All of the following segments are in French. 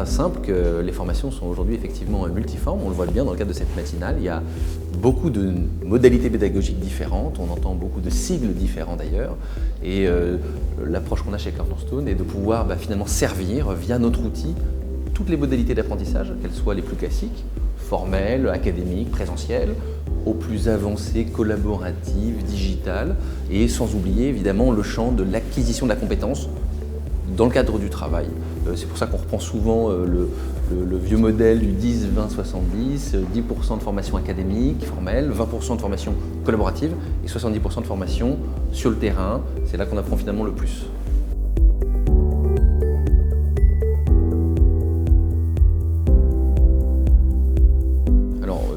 pas simple que les formations sont aujourd'hui effectivement multiformes. On le voit bien dans le cadre de cette matinale. Il y a beaucoup de modalités pédagogiques différentes. On entend beaucoup de sigles différents d'ailleurs. Et l'approche qu'on a chez Cornerstone est de pouvoir finalement servir via notre outil toutes les modalités d'apprentissage, qu'elles soient les plus classiques, formelles, académiques, présentielles, aux plus avancées, collaboratives, digitales, et sans oublier évidemment le champ de l'acquisition de la compétence dans le cadre du travail. C'est pour ça qu'on reprend souvent le vieux modèle du 10, 20, 70, 10% de formation académique, formelle, 20% de formation collaborative et 70% de formation sur le terrain. C'est là qu'on apprend finalement le plus.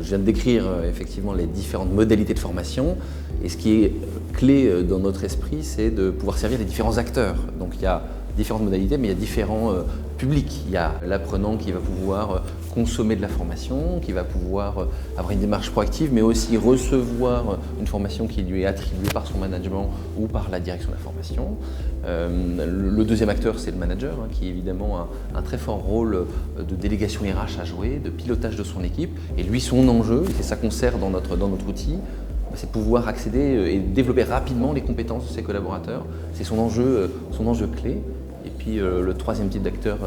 Je viens de décrire effectivement les différentes modalités de formation et ce qui est clé dans notre esprit, c'est de pouvoir servir les différents acteurs. Donc il y a différentes modalités, mais il y a différents publics. Il y a l'apprenant qui va pouvoir consommer de la formation, qui va pouvoir avoir une démarche proactive, mais aussi recevoir une formation qui lui est attribuée par son management ou par la direction de la formation. Le deuxième acteur, c'est le manager, qui évidemment a un très fort rôle de délégation RH à jouer, de pilotage de son équipe. Et lui, son enjeu, et c'est ça qu'on sert dans notre outil, c'est de pouvoir accéder et développer rapidement les compétences de ses collaborateurs. C'est son enjeu clé. Et puis le troisième type d'acteur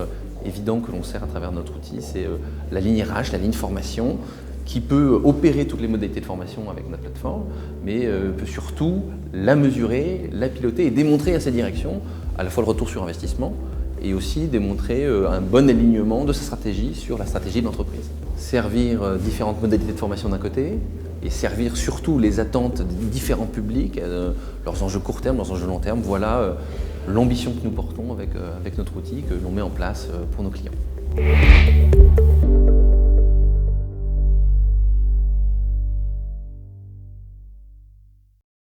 évident que l'on sert à travers notre outil, c'est la ligne RH, la ligne formation, qui peut opérer toutes les modalités de formation avec notre plateforme, mais peut surtout la mesurer, la piloter et démontrer à sa direction à la fois le retour sur investissement et aussi démontrer un bon alignement de sa stratégie sur la stratégie de l'entreprise. Servir différentes modalités de formation d'un côté et servir surtout les attentes des différents publics, leurs enjeux court terme, leurs enjeux long terme. Voilà l'ambition que nous portons avec notre outil que l'on met en place pour nos clients.